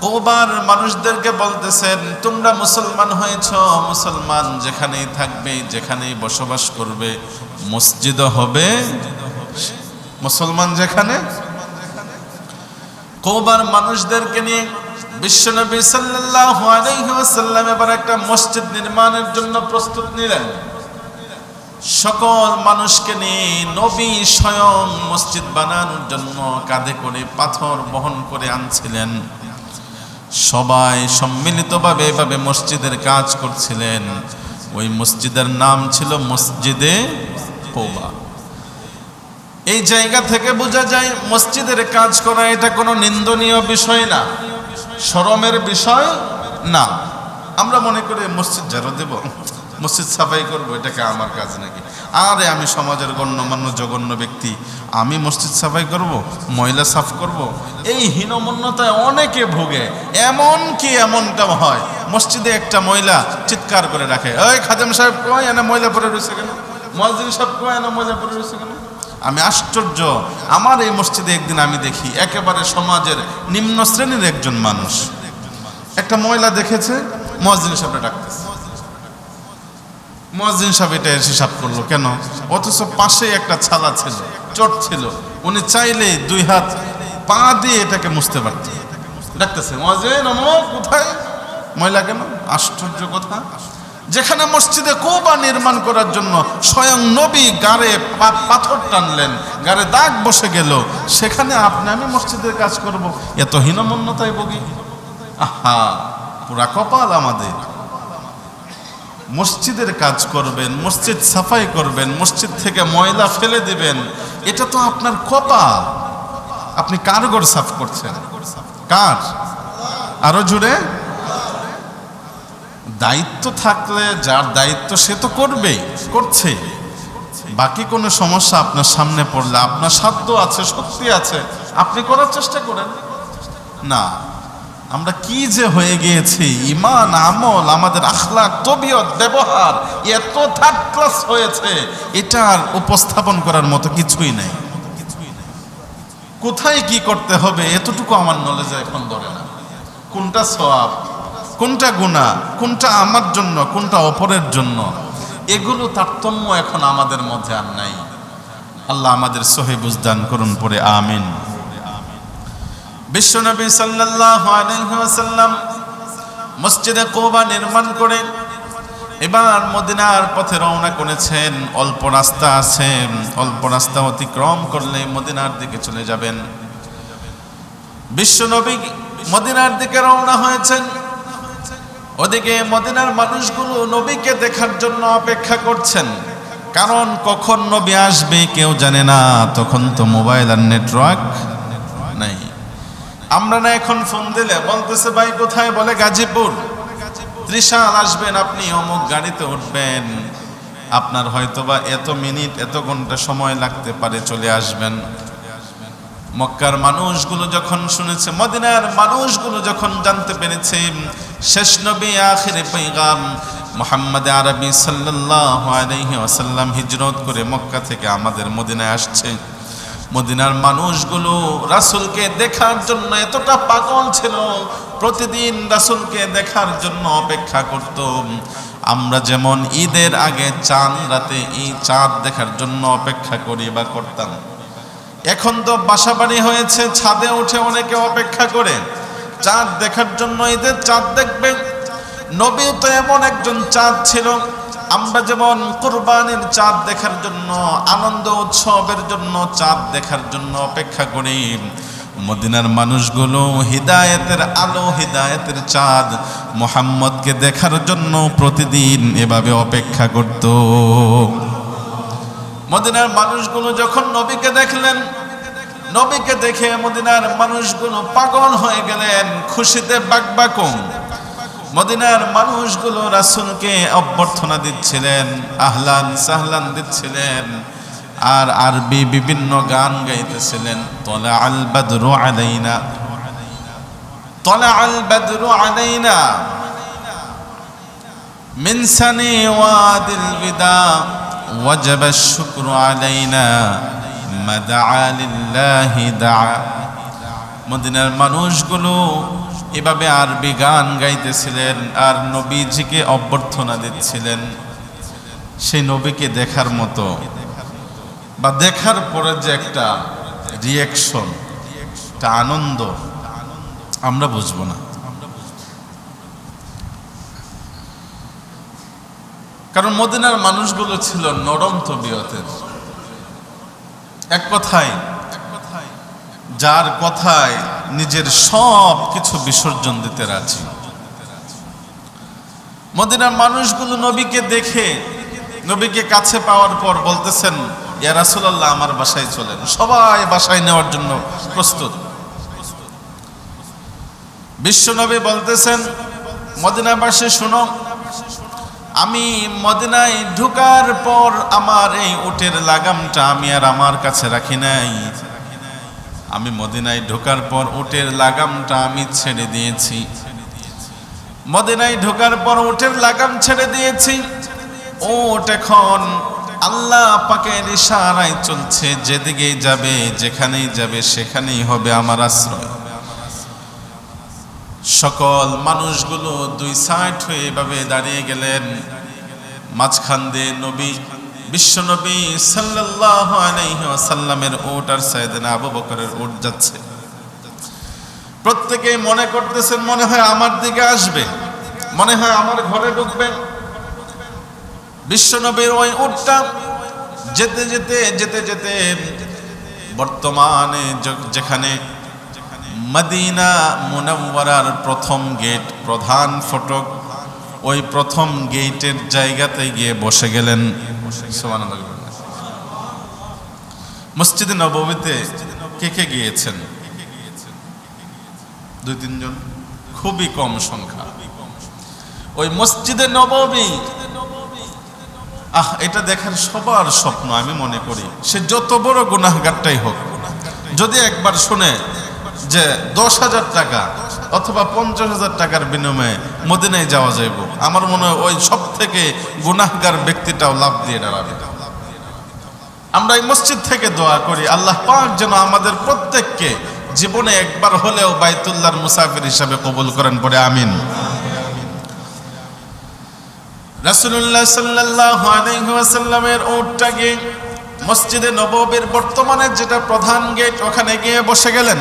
কুবার মানুষদেরকে বলতেছেন, তোমরা মুসলমান হয়েছ, মুসলমান যেখানেই থাকবে, যেখানেই বসবাস করবে, মসজিদ হবে মুসলমান যেখানে। কুবার মানুষদেরকে নিয়ে বিশ্বনবী সাল্লাল্লাহু আলাইহি ওয়াসাল্লাম এবার একটা মসজিদ নির্মাণের জন্য প্রস্তুত নিলেন। সকল মানুষকে নিয়ে নবী স্বয়ং মসজিদ বানানোর জন্য কাঁধে করে পাথর বহন করে আনছিলেন। সবাই সম্মিলিতভাবে এভাবে মসজিদের কাজ করছিলেন। ওই মসজিদের নাম ছিল মসজিদে কুবা। এই জায়গা থেকে বোঝা যায় মসজিদের কাজ করা এটা কোনো নিন্দনীয় বিষয় না, শরমের বিষয় না। আমরা মনে করি মসজিদ ঝাড়ু দেব, মসজিদ সাফাই করবো, এটাকে আমার কাজ নাকি? আরে আমি সমাজের গণ্যমান্য জঘন্য ব্যক্তি, আমি মসজিদ সাফাই করব, ময়লা সাফ করব, এই হীনমন্যতায় অনেকে ভোগে। এমনকি এমনটা হয় মসজিদে একটা মহিলা চিৎকার করে রাখে, ওই খাদেম সাহেব কয় এনে ময়লা পড়ে রয়েছে কেন, মুয়াজ্জিন সাহেব কয় এনে ময়লা পড়ে রয়েছে কেন? আমি আশ্চর্য, আমার এই মসজিদে একদিন আমি দেখি একেবারে সমাজের নিম্ন শ্রেণীর একজন মানুষ একটা মহিলা দেখেছে, মুয়াজ্জিন সাহেবকে ডাকতেছে। মুয়াজ্জিন সাহেব এটা এসে সাফ করলো কেন? অথচ পাশে একটা ছালা ছিল, চট ছিল, উনি চাইলে দুই হাত পা দিয়ে এটাকে মুছতে পারতেন। ডাকতেছে, মুয়াজ্জিন অমুক কোথায়, মহিলা কেন? আশ্চর্য কথা, যেখানে মসজিদে কুবা নির্মাণ করার জন্য স্বয়ং নবী গাড়ে পাথর টানলেন, গাড়ে দাগ বসে গেল, সেখানে আমি মসজিদের কাজ করব, এত হীনমন্যতায় ভোগী। আহা, পুরা কপাল আমাদের। মসজিদের কাজ করবেন, মসজিদ সাফাই করবেন, মসজিদ থেকে ময়লা ফেলে দিবেন, এটা তো আপনার কপাল। আপনি কার ঘর সাফ করছেন? কার? আরো জুড়ে। দায়িত্ব থাকলে যার দায়িত্ব সে তো করবেই, করছে। বাকি কোনো সমস্যা আপনার সামনে পড়লে আপনার সাধ্য আছে, শক্তি আছে, আপনি করার চেষ্টা করেন না। আমরা কি যে হয়ে গিয়েছি, ঈমান, আমল, আমাদের আখলাক, তবিয়ত, ব্যবহার এত থার্ড ক্লাস হয়েছে, এটার উপস্থাপন করার মতো কিছুই নাই। কোথায় কি করতে হবে এতটুকু আমার নলেজে এখন ধরে না। কোনটা সওয়াব, কোনটা গুনাহ, কোনটা আমার জন্য, কোনটা অপরের জন্য, এগুলো তারতম্য এখন আমাদের মধ্যে আর নাই। আল্লাহ আমাদের সহি বুঝদান করুন, পড়ে আমিন। বিশ্বনবী সাল্লাল্লাহু আলাইহি ওয়াসাল্লাম মসজিদে কুবা নির্মাণ করে এবার মদিনার পথে রওনা করেছেন। অল্প রাস্তা আছে, অল্প রাস্তা অতিক্রম করলে মদিনার দিকে চলে যাবেন। বিশ্বনবী মদিনার দিকে রওনা হয়েছেন। ওদিকে মদিনার মানুষগুলো নবীকে দেখার জন্য অপেক্ষা করছেন, কারণ কখন নবী আসবে কেউ জানে না। তখন তো মোবাইল আর নেটওয়ার্ক নাই। আমরা না এখন ফোন দিলে বলতেছে ভাই কোথায়, বলে গাজীপুর, ত্রিশাল আসবেন, আপনি অমুক গাড়িতে উঠবেন, আপনার হয়তোবা এত মিনিট এত ঘন্টা সময় লাগতে পারে, চলে আসবেন। মক্কার মানুষগুলো যখন শুনেছে, মদিনার মানুষগুলো যখন জানতে পেরেছে শেষ নবী আখিরে পয়গাম মুহাম্মদ আরবি সাল্লাল্লাহু আলাইহি ওয়াসাল্লাম হিজরত করে মক্কা থেকে আমাদের মদিনায় আসছে, মদিনার মানুষগুলো রাসূলকে দেখার জন্য এতটা পাগল ছিল, প্রতিদিন রাসূলকে দেখার জন্য অপেক্ষা করত। আমরা যেমন ঈদের আগে চাঁদ রাতে এই চাঁদ দেখার জন্য অপেক্ষা করি বা করতাম, এখন তো বাসাবাড়ি হয়েছে, ছাদে উঠে অনেকে অপেক্ষা করে চাঁদ দেখার জন্য, ঈদের চাঁদ দেখবে। নবী তো এমন একজন চাঁদ ছিল, আমরা যেমন কুরবানির চাঁদ দেখার জন্য, আনন্দ উৎসবের জন্য চাঁদ দেখার জন্য অপেক্ষা করি, মদিনার মানুষগুলো হিদায়েতের আলো, হিদায়েতের চাঁদ মুহাম্মদকে দেখার জন্য প্রতিদিন এভাবে অপেক্ষা করত। মদিনার মানুষগুলো যখন নবীকে দেখলেন, নবীকে দেখে মদিনার মানুষগুলো পাগল হয়ে গেলেন, খুশিতে বাকবাকুম। মদিনার মানুষগুলো রাসূলকে অভ্যর্থনা দিচ্ছিলেন, আহলান সাহলান দিচ্ছিলেন, আর আরবি বিভিন্ন গান গাইতেছিলেন। তলা আল বাদরু আলাইনা, তলা আল বাদরু আলাইনা মিন সানি ওয়াদিল বিদা ওয়াজাব আশ-শুকরু আলাইনা মা দাআ লিল্লাহি দাআ। মদিনার মানুষগুলো এভাবে আরবি গান গাইতেছিলেন আর নবীজিকে অভ্যর্থনা দিচ্ছিলেন। সেই নবীকে দেখার মতো বা দেখার পরে যে একটা রিয়াকশন, একটা আনন্দ আমরা বুঝবো না, কারণ মদিনার মানুষগুলো ছিল নরম তবিয়তের। এক কথায়, যার কথায় নিজের সব কিছু বিসর্জন দিতে রাজি। মদিনার মানুষগুলো নবীকে দেখে, নবীকে কাছে পাওয়ার পর বলতেছেন, ইয়া রাসূলুল্লাহ আমার বাসায় চলেন। সবাই বাসায় নেওয়ার জন্য প্রস্তুত। বিশ্বনবী বলতেছেন, মদিনাবাসী শুনো, আমি মদিনায় ঢোকার পর আমার এই উটের লাগামটা আমি আর আমার কাছে রাখি নাই। আমি মদিনায় ঢোকার পর উটের লাগামটা আমি ছেড়ে দিয়েছি। মদিনায় ঢোকার পর উটের লাগাম ছেড়ে দিয়েছি। উট এখন আল্লাহ পাকের ইশারায় চলছে, যেদিকেই যাবে, যেখানেই যাবে, সেখানেই হবে আমার আশ্রয়। সকল মানুষগুলো দুই সাইড হয়ে এভাবে দাঁড়িয়ে গেলেন। মাঝখান দিয়ে নবী, বিশ্বনবী সাল্লাল্লাহু আলাইহি ওয়াসাল্লামের উট আর সাইয়েদনা আবু বকরের উট যাচ্ছে। প্রত্যেকেই মনে করতেছেন, মনে হয় আমার দিকে আসবে, মনে হয় আমার ঘরে ঢুকবে। বিশ্বনবীর ওই উটটা যেতে যেতে যেতে যেতে বর্তমানে যেখানে মদিনা মুনাওয়ারার প্রথম গেট, প্রধান ফটক, ওই প্রথম গেটের জায়গাতে গিয়ে বসে গেলেন। সুবহানাল্লাহ। মসজিদে নববীতে কে কে গিয়েছেন? 2-3 জন, খুবই কম সংখ্যা। ওই মসজিদে নববী, এটা দেখার সবার স্বপ্ন। আমি মনে করি সে যত বড় গুনাহগারটাই হোক, যদি একবার শুনে যে 10,000 টাকা অথবা 50,000 টাকার বিনিময়ে মদিনায় যাওয়া যাইব, আমার মনে হয় ওই সব থেকে গুনাহগার ব্যক্তিটাও লাভ দিয়ে দাঁড়াবে। আমরা এই মসজিদ থেকে দোয়া করি, আল্লাহ পাক যেন আমাদের প্রত্যেককে জীবনে একবার হলেও বাইতুল্লাহর মুসাফির হিসাবে কবুল করেন, পড়ে আমিন। রাসূলুল্লাহ সাল্লাল্লাহু আলাইহি ওয়াসাল্লামের উটটাকে মসজিদে নববীর বর্তমানে যেটা প্রধান গেট, ওখানে গিয়ে বসে গেলেন।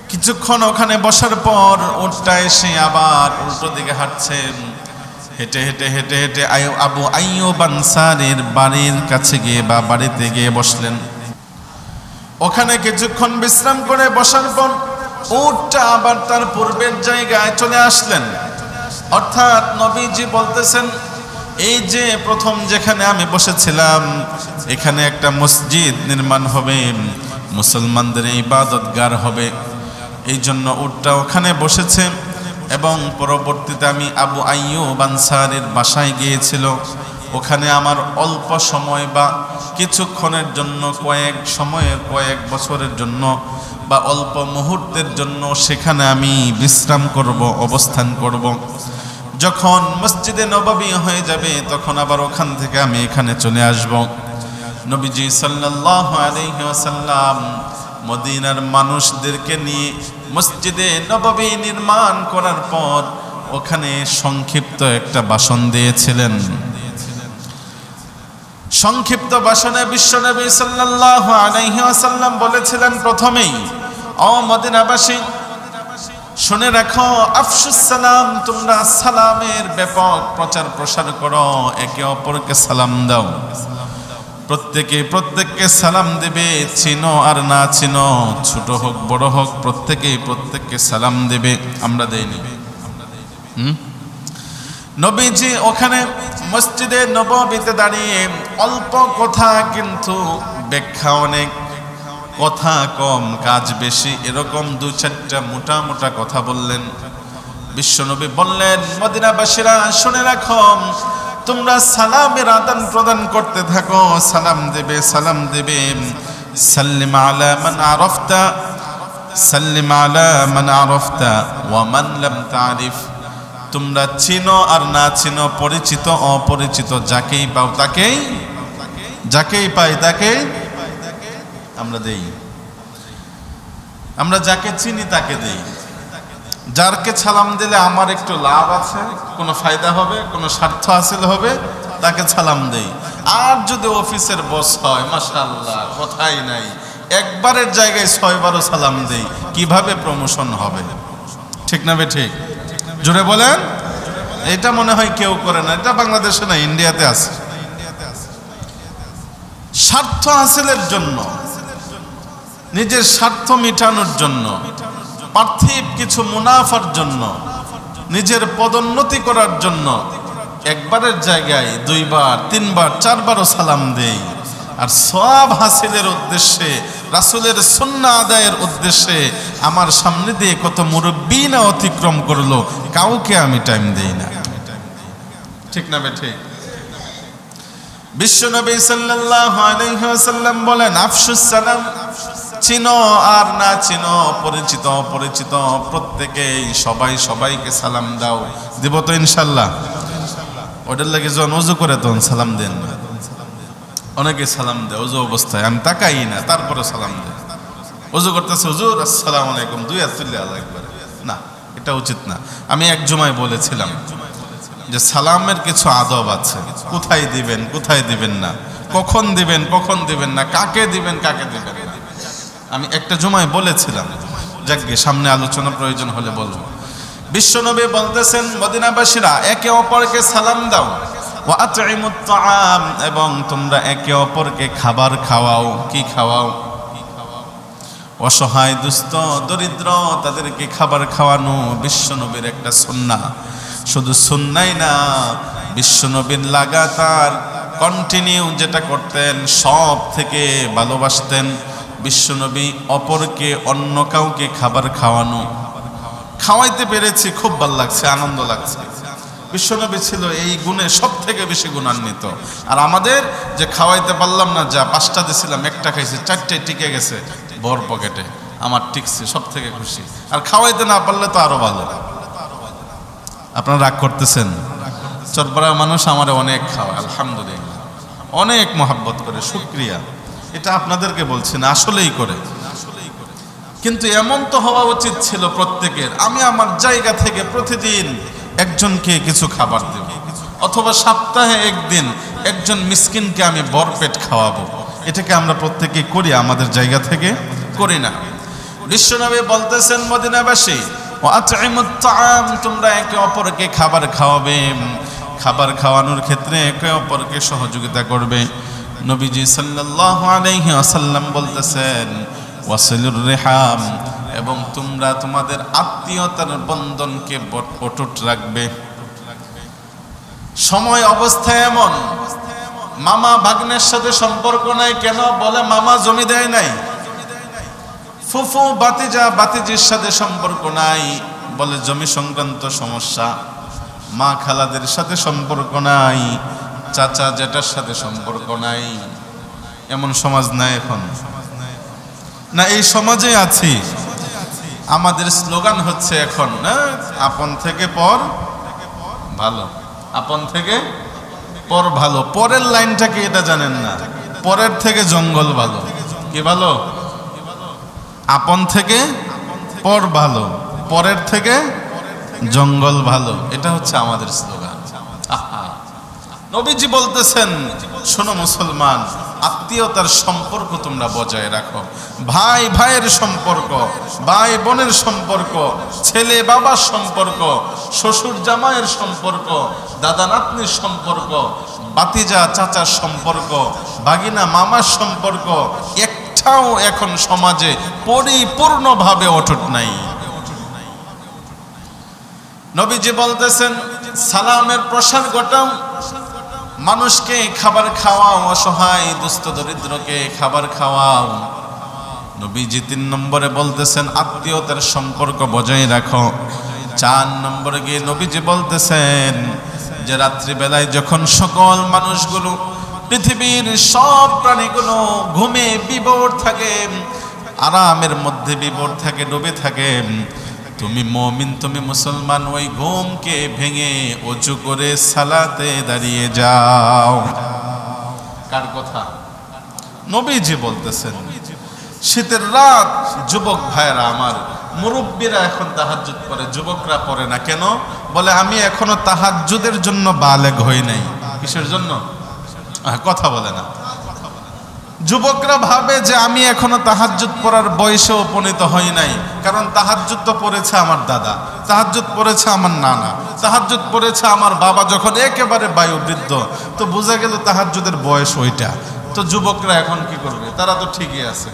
কিছুক্ষণ ওখানে বসার পর উটটা এসে আবার উল্টো দিকে হাঁটছে। হেঁটে হেঁটে হেঁটে হেঁটে আবু আইয়ুব আনসারীর বাড়ির কাছে গিয়ে বা বাড়িতে গিয়ে বসলেন। ওখানে কিছুক্ষণ বিশ্রাম করে বসার পর উটটা আবার তার পূর্বের জায়গায় চলে আসলেন। অর্থাৎ নবীজি বলতেছেন, এই যে প্রথম যেখানে আমি বসেছিলাম এখানে একটা মসজিদ নির্মাণ হবে, মুসলমানদের ইবাদতগার হবে, এই জন্য উটটা ওখানে বসেছে। এবং পরবর্তীতে আমি আবু আইয়ুব আনসারীর বাসায় গিয়েছিল, ওখানে আমার অল্প সময় বা কিছুক্ষণের জন্য, কয়েক বছরের জন্য বা অল্প মুহূর্তের জন্য সেখানে আমি বিশ্রাম করব, অবস্থান করব। যখন মসজিদে নববী হয়ে যাবে তখন আবার ওখান থেকে আমি এখানে চলে আসব। নবীজি সাল্লাল্লাহু আলাইহি ওয়াসাল্লাম মদিনার মানুষদেরকে নিয়ে মসজিদে নববী নির্মাণ করার পর ওখানে সংক্ষিপ্ত একটা ভাষণ দিয়েছিলেন। সংক্ষিপ্ত ভাষণে বিশ্বনবী সাল্লাল্লাহু আলাইহি ওয়াসাল্লাম বলেছিলেন, প্রথমেই ও মদিনাবাসী শুনে রাখো, আফশুস সালাম, তোমরা সালামের ব্যাপক প্রচার প্রসার করো, একে অপরকে সালাম দাও। প্রত্যেককে সালাম দেবে, চিনো আর না চিনো, ছোট হোক বড় হোক, প্রত্যেককে সালাম দেবে। আমরা দেইনি। নবীজি ওখানে মসজিদে নববীতে দাঁড়িয়ে অল্প কথা কিন্তু ব্যাখ্যা অনেক, কথা কম কাজ বেশি, এরকম দু চারটা মোটা মোটা কথা বললেন। বিশ্বনবী বললেন, মদিনাবাসীরা শুনে রাখো, তোমরা সালামের আদান প্রদান করতে থাকো, সালাম দেবে। সাল্লিম আলা মান আরাফতা, সাল্লিম আলা মান আরাফতা ওয়া মান লাম তারিফ। তোমরা চিনো আর না চিনো, পরিচিত অপরিচিত, যাকেই পাও তাকেই, যাকেই পাই তাকেই আমরা দেই। আমরা যাকে চিনি তাকে দেই। যারকে সালাম দিলে আমার একটু লাভ আছে, কোনো ফায়দা হবে, কোনো স্বার্থ হাসিল হবে, তাকে সালাম দেই। আর যদি অফিসের বস হয়, মাশাআল্লাহ, কথাই নাই, একবারের জায়গায় 6 বারও সালাম দেই, কিভাবে প্রমোশন হবে? ঠিক না বে ঠিক? জোরে বলেন। এটা মনে হয় কেউ করে না, এটা বাংলাদেশে না, ইন্ডিয়াতে আছে। স্বার্থ হাসিলের জন্য, নিজের স্বার্থ মিটানোর জন্য, পার্থিব কিছু মুনাফার জন্য, নিজের পদোন্নতি করার জন্য একবারের জায়গায় 2 বার 3 বার 4 বারও সালাম দেই। আর সওয়াব হাসিলের উদ্দেশ্যে, রাসূলের সুন্নাহ আদায়ের উদ্দেশ্যে আমার সামনে দিয়ে কত মুরব্বি না অতিক্রম করলো, কাউকে আমি টাইম দেই না। ঠিক না বেঠে? বিশ্বনবী সাল্লাল্লাহু আলাইহি ওয়াসাল্লাম বলেন, আফশুস সালাম, চিনো আর না চিনো, পরিচিত অপরিচিত, প্রত্যেকেই সবাইকে সালাম দাও। দিব তো ইনশাল্লাহ? ওটার লাগে যখন ওযু করে তখন সালাম দেন না। অনেকে সালাম দেয় ওযু অবস্থায়, আমি তাকাই না, তারপরে সালাম দেয়। ওযু করতেছে, হুজুর আসসালামু আলাইকুম, 2 হাত তুলে আল্লাহু আকবার। না, এটা উচিত না। আমি এক জুমায় বলেছিলাম যে সালামের কিছু আদব আছে, কোথায় দিবেন কোথায় দিবেন না, কখন দিবেন না, কাকে দিবেন কাকে দিবেন না। আমি একটা জুমায় বলেছিলাম, যাকে সামনে আলোচনা প্রয়োজন হলে বলবো। বিশ্বনবী বলতেছেন, মদিনাবাসীরা একে অপরকে সালাম দাও, ওয়া আতঈমুত তাআম, এবং তোমরা একে অপরকে খাবার খাওয়াও। কি খাওয়াও? অসহায় দুস্থ দরিদ্র তাদেরকে খাবার খাওয়ানো বিশ্বনবীর একটা সুন্নাহ। শুধু সুন্নাই না, বিশ্বনবীর লাগাতার কন্টিনিউ যেটা করতেন, সব থেকে ভালোবাসতেন বিশ্বনবী অপরকে, অন্য কাউকে খাবার খাওয়ানো। খাওয়াইতে পেরেছি, খুব ভালো লাগছে, আনন্দ লাগছে। বিশ্বনবী ছিল এই গুণে সব থেকে বেশি গুণান্বিত। আর আমাদের যে খাওয়াইতে পারলাম না, যা 5টা দিছিলাম, 1টা খাইছে, 4টে টিকে গেছে বর পকেটে, আমার টিকছে, সব থেকে খুশি। আর খাওয়াইতে না পারলে তো আরো ভালো। আপনারা রাগ করতেছেন? চরপাড়ার মানুষ আমারে অনেক খাওয়ায়, আলহামদুলিল্লাহ, অনেক মহাব্বত করে, শুকরিয়া। এটা আপনাদেরকে বলছি না, আসলেই করে। কিন্তু এমন তো হওয়া উচিত ছিল প্রত্যেকের, আমি আমার জায়গা থেকে প্রতিদিন একজনকে কিছু খাবার দেব, অথবা সপ্তাহে একদিন একজন মিসকিনকে আমি ভরপেট খাওয়াবো। এটাকে আমরা প্রত্যেকেই করি, আমাদের জায়গা থেকে করি না। বিশ্বনবী বলতেছেন, মদিনাবাসী, ওয়া আতঈমুত তাআম, তোমরা একে অপরকে খাবার খাওয়াবে। খাবার খাওয়ানোর ক্ষেত্রে একে অপরকে সহযোগিতা করবে। নবীজি সাল্লাল্লাহু আলাইহি ওয়াসাল্লাম বলতেছেন ওয়াসিলুর রিহাম, এবং তোমরা তোমাদের আত্মীয়তার বন্ধনকে অটুট রাখবে। সময় অবস্থা এমন, মামা ভাগ্নের সাথে সম্পর্ক নাই, কেন বলে মামা জমি দেয় নাই। ফুফু বাতিজা বাতিজির সাথে সম্পর্ক নাই, বলে জমি সংক্রান্ত সমস্যা। মা খালাদের সাথে সম্পর্ক নাই, চাচা জেঠার সাথে সম্পর্ক নাই। এমন সমাজ নাই এখন না, এই সমাজে আছি। আমাদের স্লোগান হচ্ছে এখন না, আপন থেকে পর ভালো, আপন থেকে পর ভালো। পরের লাইনটা কি এটা জানেন না? পরের থেকে জঙ্গল ভালো। কি ভালো? আপন থেকে পর ভালো, পরের থেকে জঙ্গল ভালো। এটা হচ্ছে আমাদের স্লোগান। নবীজি বলতেছেন, শোনো মুসলমান, আত্মীয়তার সম্পর্ক তোমরা বজায় রাখো। ভাই ভাইয়ের সম্পর্ক, ভাই বোনের সম্পর্ক, ছেলে বাবার সম্পর্ক, শ্বশুর জামাইয়ের সম্পর্ক, দাদা নাতনির সম্পর্ক, বাতিজা চাচার সম্পর্ক, বাগিনা মামার সম্পর্ক একটাও এখন সমাজে পরিপূর্ণভাবে অটুট নাই। নবীজি বলতেছেন, সালামের প্রসার ঘটাও, মানুষকে খাবার খাওয়াও, অসহায় দুস্থ দরিদ্রকে খাবার খাওয়াও। নবীজি 3 নম্বরে বলতেছেন আত্মীয়তার সম্পর্ক বজায় রাখো। 4 নম্বরে গিয়ে নবীজি বলতেছেন যে রাত্রিবেলায় যখন সকল মানুষগুলো, পৃথিবীর সব প্রাণীগুলো ঘুমে বিভোর থাকে, আরামের মধ্যে বিভোর থাকে, ডুবে থাকে, তুমি মুমিন, তুমি মুসলমান, ওই ঘুমকে ভেঙে ওযু করে সালাতে দাঁড়িয়ে যাও। কার কথা? নবীজি বলতেছেন। শীতের রাত, যুবক ভাইরা আমার, মুরব্বীরা এখন তাহাজ্জুদ পড়ে, যুবকরা পড়ে না। কেন? বলে আমি এখনো তাহাজ্জুদের জন্য বালেগ হই নাই। কিসের জন্য? কথা বলে না। যুবকরা ভাবে যে আমি এখনো তাহাজ্জুদ পড়ার বয়সে উপনীত হই নাই, কারণ তাহাজ্জুদ তো পড়েছে আমার দাদা, তাহাজ্জুদ পড়েছে আমার নানা, তাহাজ্জুদ পড়েছে আমার বাবা যখন একেবারে বয়োবৃদ্ধ। তো বোঝা গেল তাহাজ্জুদের বয়স ওইটা। তো যুবকরা এখন কি করবে? তারা তো ঠিকই আছে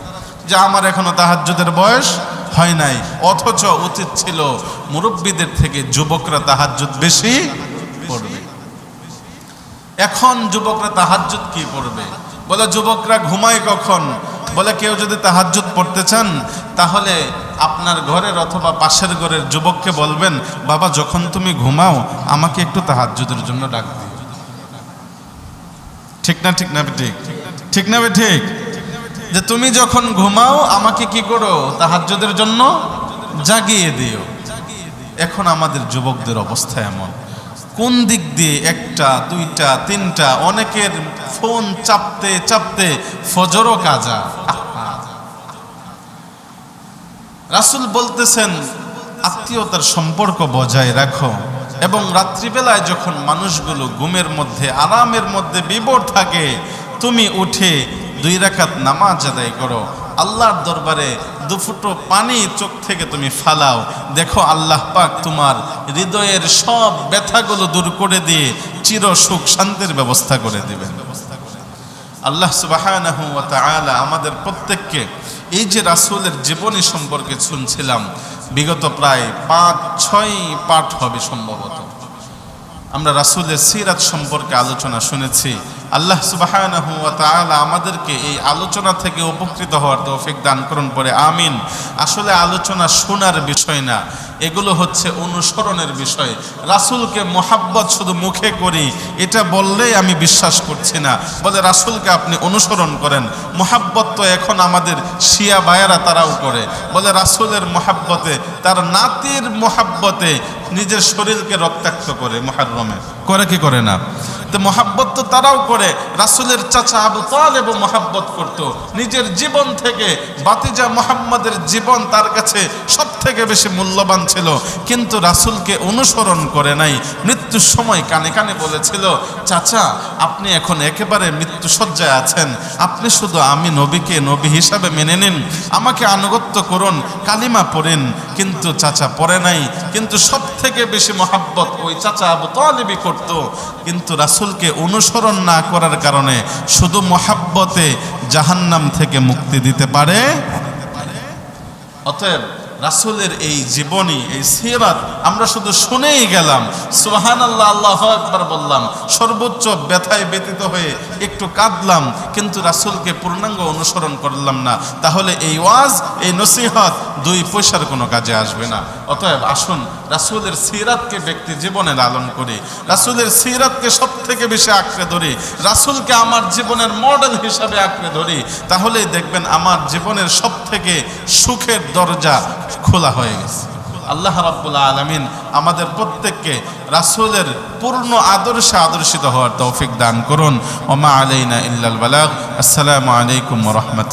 যে আমার এখনো তাহাজ্জুদের বয়স হয় নাই। অথচ উচিত ছিল মুরব্বীদের থেকে যুবকরা তাহাজ্জুদ বেশি পড়বে। এখন যুবকরা তাহাজ্জুদ কি পড়বে? বলে যুবকরা ঘুমায় কখন? বলে কেউ যদি তাহাজ্জুদ পড়তে চান তাহলে আপনার ঘরের অথবা পাশের ঘরের যুবককে বলবেন, বাবা যখন তুমি ঘুমাও আমাকে একটু তাহাজ্জুদের জন্য ডাক দিও। ঠিক না? ঠিক না? ঠিক ঠিক না? ঠিক যে তুমি যখন ঘুমাও আমাকে কি করো? তাহাজ্জুদের জন্য জাগিয়ে দিও। এখন আমাদের যুবকদের অবস্থা এমন, কোন দিক দিয়ে 1টা 2টা 3টা, অনেকের ফোন চাপতে চাপতে ফজরও কাজা। রাসূল বলতেছেন আত্মীয়তার সম্পর্ক বজায় রাখো, এবং রাত্রিবেলায় যখন মানুষগুলো ঘুমের মধ্যে আরামের মধ্যে বিভোর থাকে, তুমি উঠে 2 রাকাত নামাজ আদায় করো। আল্লাহর দরবারে 2 ফুটো পানি চোখ থেকে তুমি ফালাও। দেখো আল্লাহ পাক তোমার হৃদয়ের সব ব্যথাগুলো দূর করে দিয়ে চির সুখ শান্তির ব্যবস্থা করে দিবেন। আল্লাহ সুবহানাহু ওয়া তাআলা আমাদের প্রত্যেককে, এই যে রাসূলের জীবনী সম্পর্কে শুনছিলাম, বিগত প্রায় 5-6 পাঠ হবে সম্ভবত, আমরা রাসূলের সিরাত সম্পর্কে আলোচনা শুনেছি। আল্লাহ সুবহানাহু ওয়া তাআলা আমাদেরকে এই আলোচনা থেকে উপকৃত হওয়ার তৌফিক দান করুন, পরে আমিন। আসলে আলোচনা শোনার বিষয় না, এগুলো হচ্ছে অনুসরণের বিষয়। রাসূলকে মুহাব্বত শুধু মুখে করি এটা বললেই আমি বিশ্বাস করছি না। বলে রাসূলকে আপনি অনুসরণ করেন। মুহাব্বত তো এখন আমাদের শিয়া ভাইয়েরা তারাও করে। বলে রাসূলের মুহাব্বতে, তার নাতির মুহাব্বতে নিজের শরীরকে রক্তাক্ত করে মুহররমে, করে কি করে না? তো মুহাব্বত তো তারাও করে। রাসূলের চাচা আবু তালেব মুহাব্বত করত, নিজের জীবন থেকে বাতিজা মুহাম্মাদের জীবন তার কাছে সব থেকে বেশি মূল্যবান ছিল, কিন্তু রাসূলকে অনুসরণ করে নাই। মৃত্যুর সময় কানে কানে বলেছিল, চাচা আপনি এখন একেবারে মৃত্যুসজ্জায় আছেন, আপনি শুধু আমি নবীকে নবী হিসাবে মেনে নিন, আমাকে আনুগত্য করুন, কালিমা পড়েন, কিন্তু চাচা পড়ে নাই, কিন্তু সব থেকে বেশি মহাব্বত ওই চাচা আবু তালেবই করত। কিন্তু রাসূলকে অনুসরণ না করার কারণে শুধু মহাব্বতে জাহান্নাম থেকে মুক্তি দিতে পারে। অতএব রাসূলের এই জীবনী, এই সিরাত আমরা শুধু শুনেই গেলাম, সুবহানাল্লাহ, আল্লাহু আকবার বললাম, সর্বোচ্চ ব্যথায় ব্যতীত হয়ে একটু কাঁদলাম, কিন্তু রাসূলকে পূর্ণাঙ্গ অনুসরণ করলাম না, তাহলে এই ওয়াজ, এই নসিহত 2 পয়সার কোনো কাজে আসবে না। অতএব আসুন রাসূলের সিরাতকে ব্যক্তি জীবনে লালন করি, রাসূলের সিরাতকে সব থেকে বেশি আঁকড়ে ধরি, রাসূলকে আমার জীবনের মডেল হিসাবে আঁকড়ে ধরি, তাহলেই দেখবেন আমার জীবনের সব থেকে সুখের দরজা খোলা হয়ে গেছে। আল্লাহ রাব্বুল আলামিন আমাদের প্রত্যেককে রাসূলের পূর্ণ আদর্শে আদর্শিত হওয়ার তৌফিক দান করুন। ওয়া মা আলাইনা ইল্লাল বালাগ। আসসালামু আলাইকুম ওয়া রাহমাতুল্লাহ।